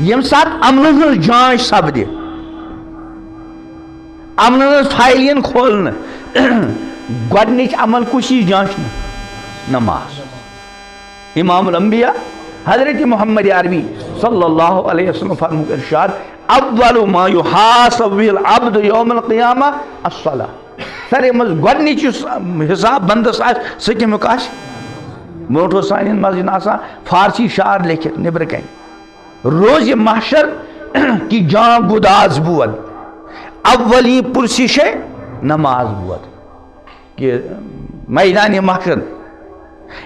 M سات امن جانچ سپدِ امن فائل کھولنے گۄڈنِچ عمل کُس یی جانچنہٕ نماز امام الانبیاء حضرت محمد عربی صلی اللہ علیہ وسلم فرموک ارشاد اول ما یحاسب به العبد یوم القیامہ الصلاۃ سارے مز گۄڈنِچ یُس حساب بندس آسہِ سُہ کمیُک آسہِ برونٛٹھ اوس سانٮ۪ن منٛز آسان فارسی شعر لیکھِتھ نیبرٕ کنہِ روزِ محشر کی جان گداز بود اولی پرسش نماز بود کہ میدان محشر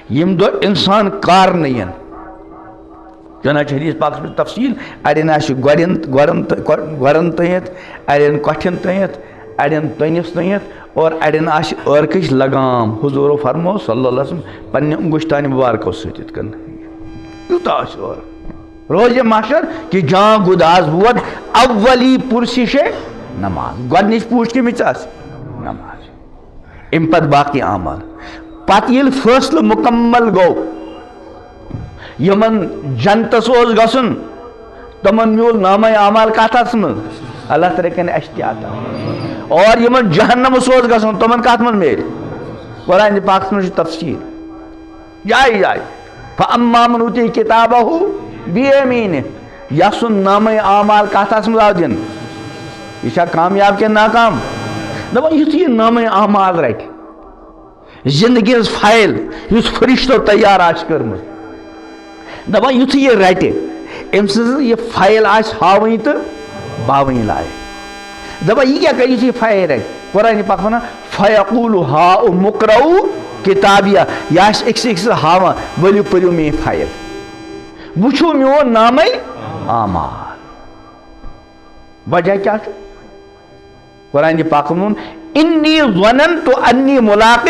یم دو انسان کارنہٕ یِن چنانچہ حدیث پاکس میں تفصیل اڑین آسہِ گۄرن تٔیِتھ اڑین کۄٹھٮ۪ن تٔیِتھ اڑین تٔنِس تٔیِتھ اور اڑین آسہِ عٲرقٕچ لگام حضوٗرو فرمو صلی اللہ علیہ وسلم پننہِ انگشتانہِ مبارکو سۭتۍ یِتھ کٔنۍ یوٗتاہ آسہِ عٲرق روزِ محشر کہ جان گداز بود اولی پرسش نماز گۄڈنِچ پوٗچھ کٔمِچ آسہِ نماز امہِ پتہٕ باقی اعمال پتہٕ ییٚلہِ فٲصلہٕ مکمل گوٚو یمن جنتس اوس گژھُن تمن میول نامہ اعمال کتھس منٛز اللہ تعالیٰ کَرِ احتیاط اور یمن جہنمس اوس گژھُن تمن کتھ منٛز میلہِ قرآن پاکس منٛز چھُ تفصیل جایہِ جایہِ فاما من اوٗتی کتابہ بیمیٖنہِ یسُن نامہ اعمال کتھس منٛز آو دِنہٕ یہ چھا کامیاب کِنہٕ ناکام دپان یُتھُے یہِ نامہ اعمال رٹہِ زندگی ہٕنٛز فایل یُس فرشتو تیار آسہِ کٔرمٕژ دپان یُتھُے یہِ رٹہِ أمۍ سٕنٛز یہِ فایل آسہِ ہاوٕنۍ تہٕ باوٕنۍ لایق دپان یہِ کیٛاہ کَرِ یُتھُے یہِ فایل رٹہِ قرآنِ پاک وَنان فیقوٗلُ ہاؤم اقرؤ کِتابیہ یہِ آسہِ أکِس أکِس ہاوان ؤلِو پٔرِو میٛٲنۍ فایل وٕچھِو میون نامے اعمال وجہ کیٛاہ چھُ قرآنِ پاکن ووٚن انی ظننت انی ملاقٍ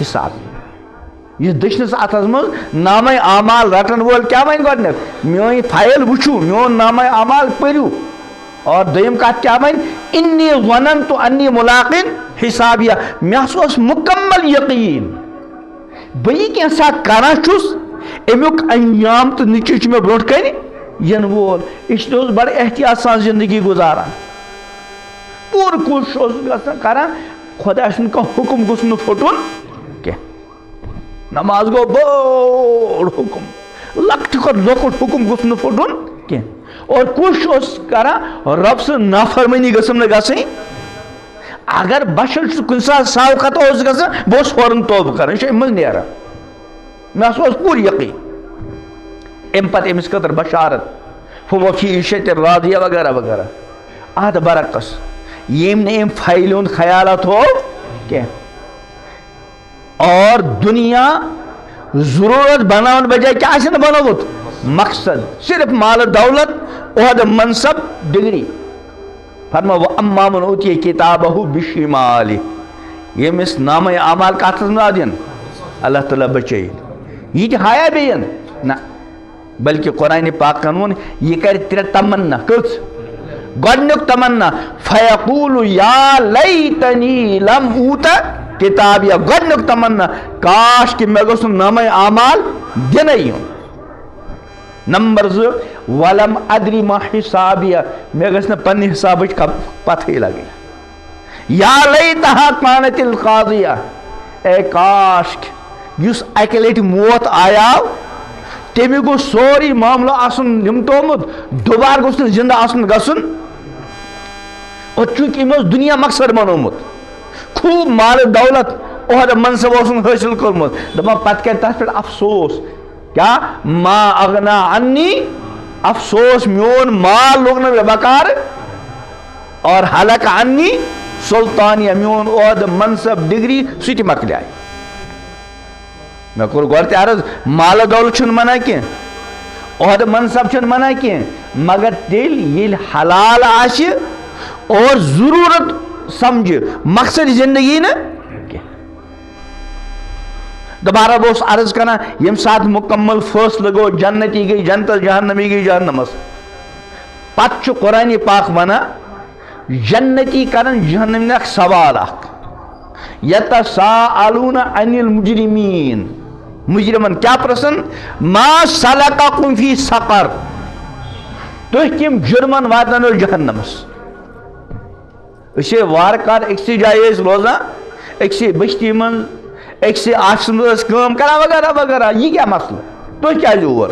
حسابی یُس دٔچھنِس اتھس منٛز نامہ اعمال رٹن وول کیٛاہ وَنہِ گۄڈنٮ۪تھ میٲنۍ فایل وٕچھِو میون نامہ اعمال پٔرِو اور دوٚیِم کتھ کیٛاہ وَنہِ انی ظننت انی ملاقٍ حسابیہ مےٚ ہسا اوس مُکمل یقیٖن بہٕ یہِ کینٛژھا کران چھُس امیُک انجام تہٕ نٔتیٖجہٕ چھُ مےٚ برونٛٹھ کنہِ یِنہٕ وول اس لیے اوس بڑٕ احتیاط سان زندگی گُزاران پوٗرٕ کوٗشِش اوسُس گژھان کران خۄداے سُنٛد کانٛہہ حُکم گوٚژھ نہٕ پھُٹُن کینٛہہ نماز گوٚو بوٚڑ حُکم لۄکٹہِ کھۄتہٕ لۄکُٹ حُکم گوٚژھ نہٕ پھُٹُن کینٛہہ اور کوٗشِش اوس کران رۄب سٕنٛز نافرمٲنی گٔژھٕم نہٕ گژھٕنۍ اگر بشر چھُ کُنہِ ساتہٕ ساو خطا اوس گژھان بہٕ اوسُس فوراً توبہٕ کران یہِ چھُ اَمہِ منٛز نیران مےٚ ہسا اوس پوٗرٕ یقیٖن امہِ پتہٕ أمِس خٲطرٕ بشارت فوٗ فی عیٖشَتٍ راضیہ وغیرہ وغیرہ اتھ برعکس ییٚمۍ نہٕ أمۍ فایلہِ ہُنٛد خیالہ تھوٚو کینٛہہ اور دنیا ضروٗرت بناون بجاے کیٛاہ آسہِ نہٕ بنومُت مقصد صرف مالہٕ دولت عہدٕ منصب ڈگری فرماو واما من اوٗتِیَ کِتابہ بِشِمالہِ ییٚمِس نامہ اعمال کتھس منٛز آو دِنہٕ اللہ تعالیٰ بچٲیِن یہِ تہِ ہایا بیٚیَن نہ بلکہ قرآنِ پاکن ووٚن یہِ کرِ ترٛےٚ تمنا کٔژ گۄڈنیُک تمنا فیقوٗلُ یا لیتنی لم اوٗت کتابیہ گۄڈنیُک تمنا کاش کہ مےٚ گوٚژھ نہٕ نامہ اعمال دِنَے یُن نمبر 2 ولم ادری ما حسابیہ مےٚ گژھِ نہٕ پننہِ حسابٕچ پتہٕے لگٕنۍ یا لیتہا کانت القاضیہ اے کاش یُس اکہِ لٹہِ موت آیاو تٔمِس گوٚژھ سورُے معاملہٕ آسُن نمٹومُت دُبارٕ گوٚژھ نہٕ زندٕ آسُن گژھُن اور چوٗنٛکہِ أمۍ اوس دُنیا مقصد بنومُت خوٗب مالہٕ دولت عہدٕ منصب اوسُن حٲصِل کوٚرمُت دپان پتہٕ کرِ تتھ پٮ۪ٹھ افسوس کیٛاہ ما اغنا عنی افسوس میون مال لوٚگ نہٕ مےٚ بکار اور حلق عنی سلطانیہ میون عہدٕ منصب ڈگری سُہ تہِ مکلیے مےٚ کوٚر گۄڈٕ تہِ عرض مالہٕ دولت چھُنہٕ منع کینٛہہ عہدٕ منصب چھُنہٕ منع کینٛہہ مگر تیٚلہِ ییٚلہِ حلال آسہِ اور ضروٗرت سمجھِ مقصد زندگی نہٕ کینٛہہ دوبارہ بہٕ اوسُس عرض کران ییٚمہِ ساتہٕ مُکمل فٲصلہٕ گوٚو جنتی گٔے جنتس جہنمی گٔے جہنمس پتہٕ چھُ قرآنِ پاک ونان جنتی کرن جہنمی اکھ سوال اکھ یتساءلون عن المجرمین مجرمن کیا پرسن ما سلککم فی سقر تُہۍ کم جرمن واتنو جہنمس وار کار أکسی جایہِ ٲسۍ روزان أکسی بستی من أکسی آفسس منٛز کٲم کران وغیرہ وغیرہ یہ کیا مسئلہ تُہۍ کیازِ اور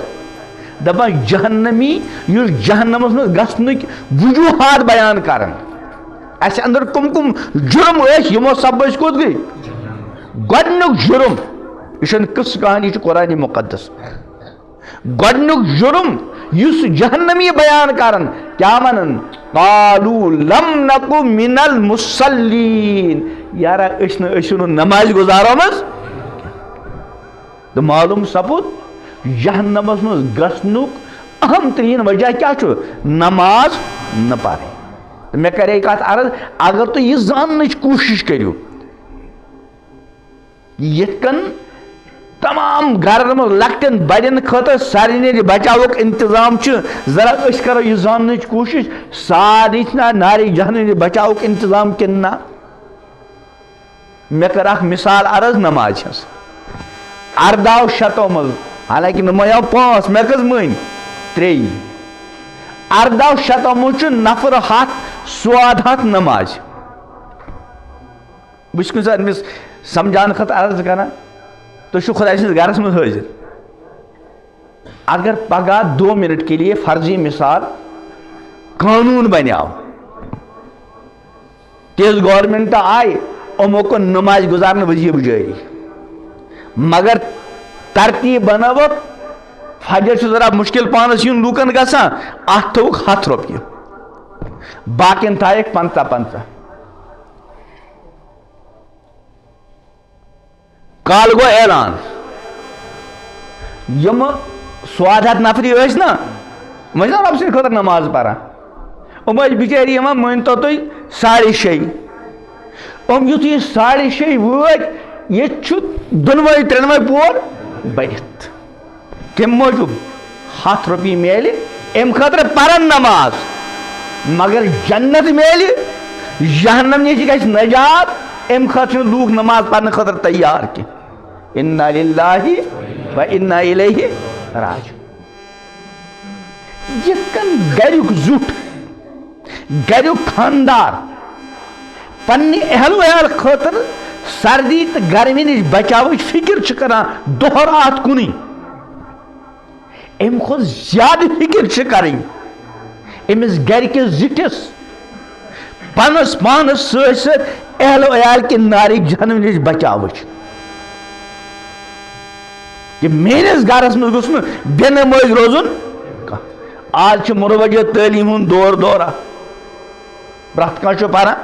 دپان جہنمی یُس جہنمس منٛز گژھنٕکۍ وجوہات بیان کران اسہِ اندر کم کم جرم ٲسۍ یمو سبب أسۍ کوٚت گٔے گۄڈنیُک جرم یہ چھنہٕ قصہٕ کہانی یہِ چھُ قرآنِ مقدس گۄڈنیُک جرم یُس جہنمی بیان کران کیا ونان قالوا لم نکو من المصلین یارا أسۍ نہٕ نماز گزارمٕژ تو معلوم سپُد جہنمس منٛز گژھنُک اہم ترین وجہ کیا چھُ نماز نہ پرٕنۍ تو مےٚ کرے کتھ عرض اگر تُہۍ یہِ زاننٕچ کوٗشش کٔرِو یِتھ کن تمام گرن منٛز لۄکٹٮ۪ن بڑٮ۪ن خٲطرٕ سارنٕے نِش بچاوُک انتظام چھُ ذرا أسۍ کرو یہِ زاننٕچ کوٗشش سارنٕے چھُنہ نارِ جہنم نِش بچاوُک انتظام کِنہٕ نہ مےٚ کٔر اکھ مثال عرض نماز ہٕنٛز 1800 منٛز حالانکہ نمایاو 5 مےٚ کٔژ مٲنۍ 3 1800 منٛز چھُ نفر 100 سواد 100 نماز بہٕ چھُس کُنہِ ساتہٕ أمِس سمجھاونہٕ خٲطرٕ عرض کران تُہۍ چھِو خۄداے سٕنٛدِس گرس منٛز حٲضِر اگر پگاہ 2 منٹ کے لیے فرضی مثال قانون بنیاو تیز گورمنٹ آئی یِمو کوٚر نماز گزارنہٕ وظیٖفہٕ جٲری مگر ترتیٖب بنٲوٕکھ فجر چھُ ذرا مشکل پانس یُن لوٗکن گژھان اتھ تھوٚوُکھ 100 رۄپیہِ باقین تھایکھ 50 کال گو اعلان یم سواد 100 نفری ٲسۍ نا وۄنۍ چھِ رۄبہٕ سٕنٛدِ خٲطرٕ نماز پران یِم ٲسۍ بِچٲرۍ یِوان مٲنۍتو تُہۍ 6:30 یِم یُتھُے 6:30 وٲتۍ ییٚتہِ چھُ 2-3 پور بٔرِتھ کمہِ موٗجوٗب 100 رۄپیہِ میلہِ امہِ خٲطرٕ پرن نماز مگر جنت میلہِ جہنم نِش گژھِ نجات امہِ خٲطرٕ چھِنہٕ لوٗکھ نماز پرنہٕ خٲطرٕ تیار کینٛہہ اِنَّا لِلَّهِ وَإِنَّا إِلَيْهِ راجعوٗن یِتھ کٔنۍ گریُک زیُٹھ گریُک خاندار پننہِ اہل ویال خٲطرٕ سردی تہٕ گرمی نِش بچاوٕچ فکر چھِ کران دۄہ رات کُنُے امہِ کھۄتہٕ زیادٕ فکر چھِ کرٕنۍ أمِس گرِکِس زِٹھِس پنس پانس سۭتۍ سۭتۍ اہل ویال کہِ نارِ جہنم نِش بچاوٕچ کہ میٲنِس گرس منٛز گوٚژھ نہٕ بے نمٲزۍ روزُن کانٛہہ آز چھُ مروجہ تعلیٖم ہُنٛد دورہ پرٛٮ۪تھ کانٛہہ چھُ پران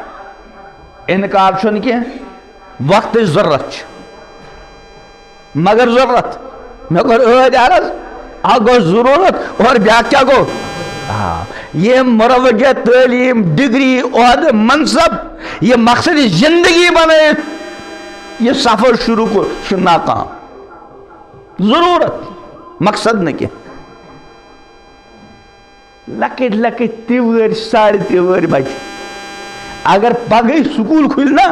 انکار چھُنہٕ کینٛہہ وقتٕچ ضروٗرت چھِ مگر ضروٗرت مےٚ کوٚر عٲدۍ عرض اکھ گوٚو ضروٗرت اور بیٛاکھ کیٛاہ گوٚو یہ مروجہ تعلیٖم ڈگری عہدٕ منصب یہ مقصد زندگی بنٲیِتھ یہ سفر شروع کوٚر چھُ ناکام ضروٗرت مقصد نہٕ کینٛہہ لۄکٕٹۍ لۄکٕٹۍ تِوٲرۍ 3.5 بچہِ اگر پگہٕے سکوٗل کھُلہِ نا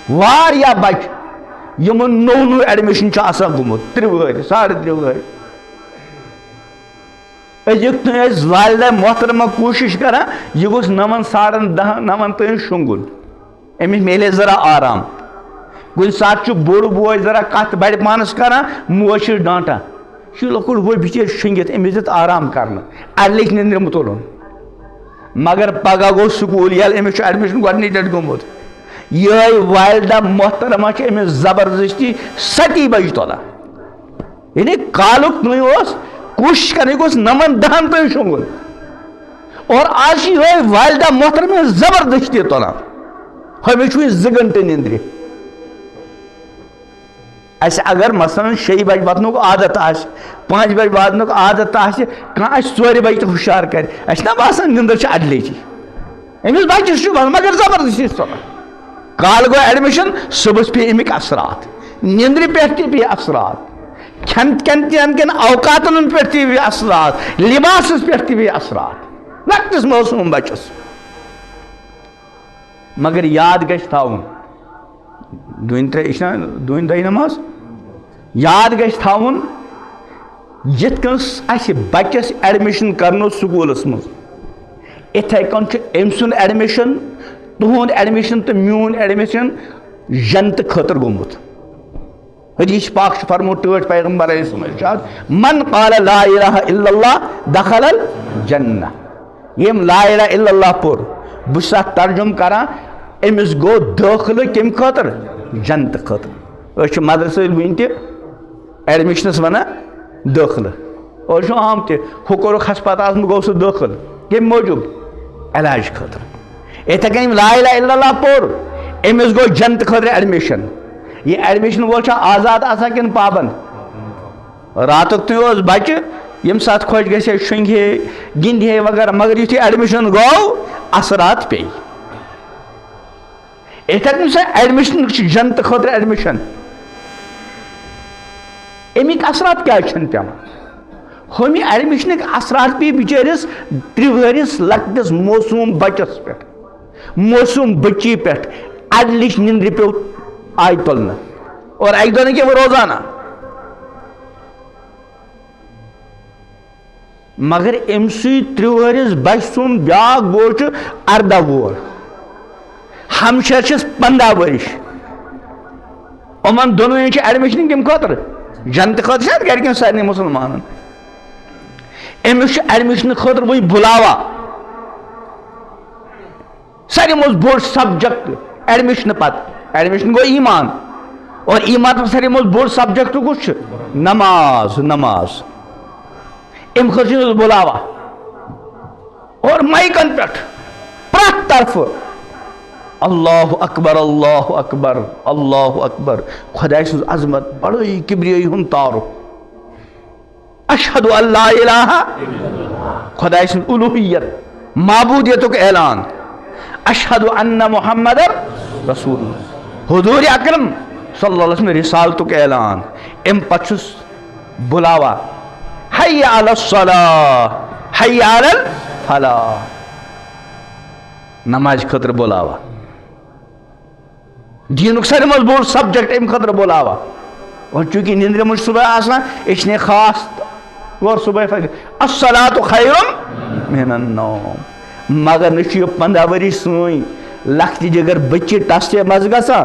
واریاہ بچہِ یِمن نوٚو ایڈمِشن چھُ آسان گوٚمُت 3 وٕہٕرۍ 3.5 وٕہٕرۍ أزیُک تام ٲسۍ والدہ محترمہ کوٗشش کران یہِ گوٚژھ 9 10 تام شۄنٛگُن أمِس میلے ذرا آرام کُنہِ ساتہٕ چھُ بوٚڑ بوے ذرا کتھ بڑِ پانس کران موج چھِ ڈانٹان یہِ چھُ لۄکُٹ بوے بِچٲرۍ شۄنٛگِتھ أمِس دِتھ آرام کرنہٕ اَڑِ لیکھِ نیٚنٛدرِ تُلُن مگر پگہہ گوٚو سکوٗل ییٚلہِ أمِس چھُ ایڈمِشن گۄڈنِچ لٹہِ گوٚمُت یِہے والدہ محترمہ چھِ أمِس زبردستی 7 بجہِ تُلان یعنی کالُک نٔے اوس کوٗشش کران یہِ گوٚژھ 9 10 تام شۄنٛگُن اور آز چھِ یِہے والدہ محترمہ زبردستی تُلان ہُمِس چھُ 2 گنٹہٕ نیٚنٛدرِ اسہِ اگر مثلاً 6 بجہِ واتنُک عادت آسہِ 5 بجہِ واتنُک عادت آسہِ کانٛہہ آسہِ 4 بجہِ تہِ ہُشار کرِ اسہِ چھُنہ باسان نِندٕر چھِ اَڑِ لیٚجہِ أمِس بچس چھُ باسان مگر زبردستی تُلان کالہٕ گوٚو ایڈمِشن صبحس پیٚیہِ اَمِکۍ اثرات نیٚنٛدرِ پٮ۪ٹھ تہِ پیٚیہِ اثرات کھٮ۪ن چٮ۪ن کٮ۪ن اوقاتن پٮ۪ٹھ تہِ پیٚیہِ اثرات لباسس پٮ۪ٹھ تہِ پیٚیہِ اثرات لۄکٹِس معصوٗم بچس مگر یاد گژھِ تھاوُن 2 نماز یاد گژھِ تھاوُن یت کن بچس ایڈمشن کرنو سکولس مز اتھے کن ام سن ایڈمشن تہد ایڈمشن تو میون ایڈمشن جنت خاطر گومت حدیث پاک فرمو ٹوٹ پیغمبر علیہ السلام من قال لا الہ الا اللہ دخل الجنہ یم لا الہ الا اللہ پور بس ترجم کران امس گو داخل کم خاطر جنت خاطر مدرسہ ون تہ ایڈمشنس ونان داخل اور عام تہ ہو کورک ہسپتال گو سہ داخل کم موجود علاج خاطر اتھے کن لا الہ الا اللہ پور امس گو جنت خاطر ایڈمشن یہ ایڈمشن وول آزاد آسان کن پابند راتک تہ بچہ یم سات خوش گھے شنگ ہے گند ہے وغیرہ مگر یتھے ایڈمشن گو اثرات پی اتھے کن سا ایڈمشن جنت خاطر ایڈمشن امیک اثرات کیا پیان ہومی ایڈمشن اثرات پی بچارس 3 ؤہرس لکٹس موسوم بچس پہ موسوم بچی پہ اڈلچ نندر پیو آئی تلنا اور ایک دن کہ وہ روزانہ مگر ام سی 3 ؤہرس بچ سن بیاکھ بوڑ 18 وُہر ہمشیر چھس 15 ؤرش یمن دونویں ایڈمشن کم خاطر جنت خاطر شاید گھرکن سارے مسلمان امس ایڈمشن خاطر وہی بلاوا سارے مز بوڑ سبجیکٹ ایڈمشن پتہ ایڈمشن گو ایمان اور ایمان پر سارے مز بوڑ سبجیکٹ کچھ نماز نماز ام خاطر بلاوا اور مائکن پہ پرت طرف اللہ اکبر اللہ اکبر اللہ اکبر خدای سن عظمت بڑی کبریائی ہن تعارف اشہد ان لا الہ خدای سن الوہیت معبودیتک اعلان اشہد ان محمد رسول اللہ حضور اکرم صلی اللہ علیہ وسلم رسالتک اعلان ام پچھس بلاوا حی علی الصلاۃ حی علی الفلاح نماز خاطر بلاوا دینک سارے مز بوڑ سبجیکٹ ام خاطر بلاوا اور چونکہ نندر مجھ صبح آسان اس نے خاص اور صبح الصلاۃ خیر من النوم مگر نش 15 ؤری سن لکھتی جگر بچی ٹس مز گا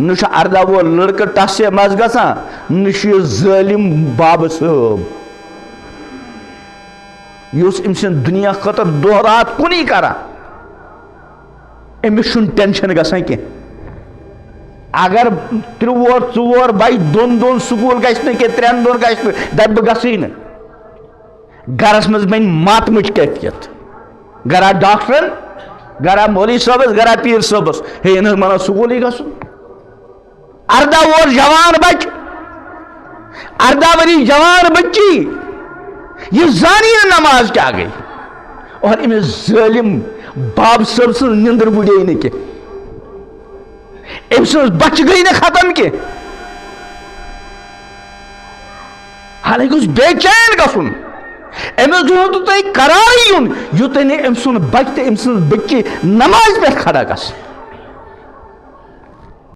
نش 18 وول لڑکہ ٹس مز گا نش ظالم باب صاحب یس ام سن دنیا خاطر دہ رات کنی کران امس ٹینشن گژھان کی اگر 3 وور 4 وور بائی 2 سکول گھن کی 3 دن گھن دپ بہ گژھے نا گرس مز بن ماتمچ کیفیت گرا ڈاکٹرن گرا مولوی صٲبس گرا پیر صٲبس ہے نا مانا سکول گھن 18 وور جوان بچ 18 ؤری جوان بچی یہ زانی نماز کیا گئی اور امس ظالم باب صاحب سن نندر بڑے نا کی ام سن بچ گئی نا ختم کی حالانکہ اس بے چین گھن امس دن تھی قرار یون یوتن ام سن بچ تو ام سن بچی نماز پہ کھڑا گھن